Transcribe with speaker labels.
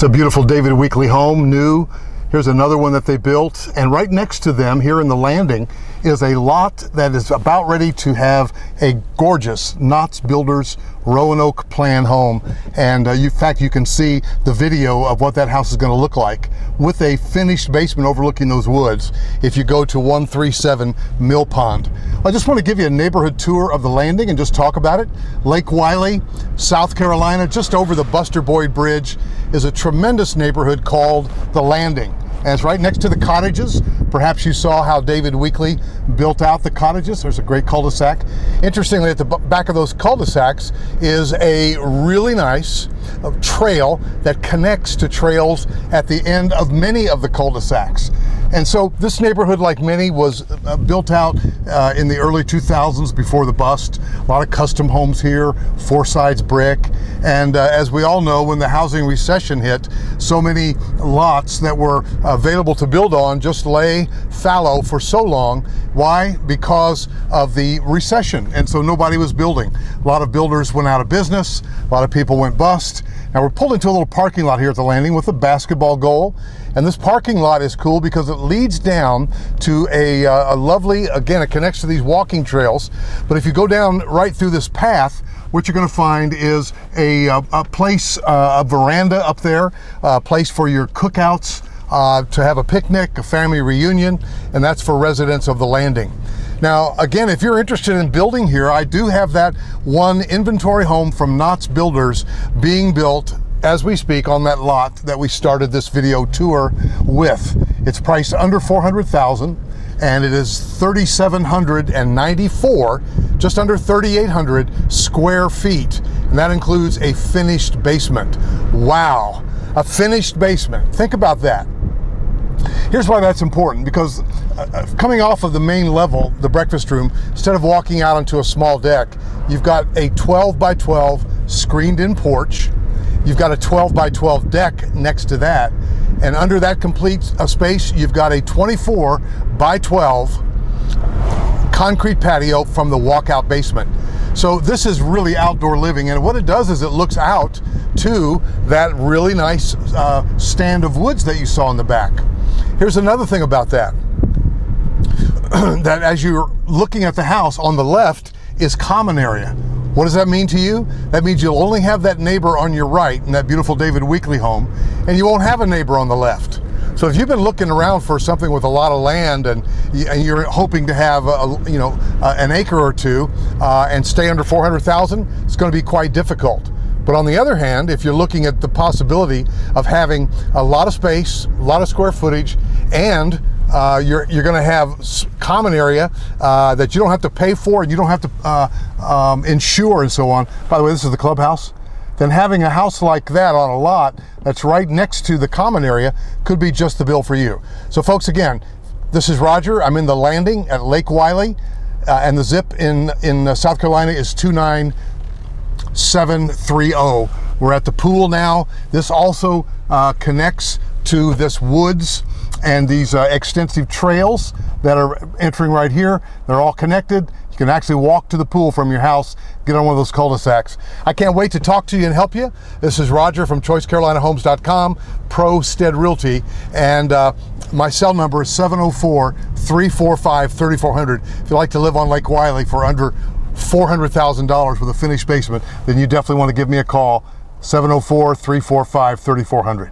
Speaker 1: It's a beautiful David Wylie home, new. Here's another one that they built, and right next to them here in the landing is a lot that is about ready to have a gorgeous Knott's Builders Roanoke plan home. And in fact, you can see the video of what that house is going to look like with a finished basement overlooking those woods if you go to 137 Mill Pond. I just want to give you a neighborhood tour of the landing and just talk about it. Lake Wylie, South Carolina, just over the Buster Boyd Bridge, is a tremendous neighborhood called The Landing. And it's right next to the cottages. Perhaps you saw how David Wylie built out the cottages. There's a great cul-de-sac. Interestingly, at the back of those cul-de-sacs is a really nice trail that connects to trails at the end of many of the cul-de-sacs. And so this neighborhood, like many, was built out in the early 2000s before the bust. A lot of custom homes here, four sides brick. And as we all know, when the housing recession hit, so many lots that were available to build on just lay fallow for so long. Why? Because of the recession. And so nobody was building. A lot of builders went out of business. A lot of people went bust. Now we're pulled into a little parking lot here at the landing with a basketball goal. And this parking lot is cool because it leads down to a lovely, again, it connects to these walking trails. But if you go down right through this path, what you're going to find is a place, a veranda up there, a place for your cookouts, to have a picnic, a family reunion, and that's for residents of the landing. Now, again, if you're interested in building here, I do have that one inventory home from Knott's Builders being built as we speak on that lot that we started this video tour with. It's priced under $400,000 and it is 3,794, just under 3,800 square feet. And that includes a finished basement. Wow, a finished basement. Think about that. Here's why that's important, because coming off of the main level, the breakfast room, instead of walking out onto a small deck, you've got a 12 by 12 screened in porch. You've got a 12 by 12 deck next to that. And under that complete space, you've got a 24 by 12 concrete patio from the walkout basement. So this is really outdoor living. And what it does is it looks out to that really nice stand of woods that you saw in the back. Here's another thing about that. That as you're looking at the house, on the left is common area. What does that mean to you? That means you'll only have that neighbor on your right in that beautiful David Wylie home, and you won't have a neighbor on the left. So if you've been looking around for something with a lot of land and you're hoping to have an acre or two and stay under 400,000, it's going to be quite difficult. But on the other hand, if you're looking at the possibility of having a lot of space, a lot of square footage, and you're going to have common area that you don't have to pay for and you don't have to insure and so on. By the way, this is the clubhouse. Then having a house like that on a lot that's right next to the common area could be just the bill for you. So folks, again, this is Roger. I'm in the landing at Lake Wylie, and the zip in South Carolina is 29730. We're at the pool now. This also connects to this woods and these extensive trails that are entering right here. They're all connected. You can actually walk to the pool from your house, get on one of those cul-de-sacs. I can't wait to talk to you and help you. This is Roger from ChoiceCarolinaHomes.com, Pro Stead Realty, and my cell number is 704-345-3400. If you'd like to live on Lake Wylie for under $400,000 with a finished basement, then you definitely want to give me a call, 704-345-3400.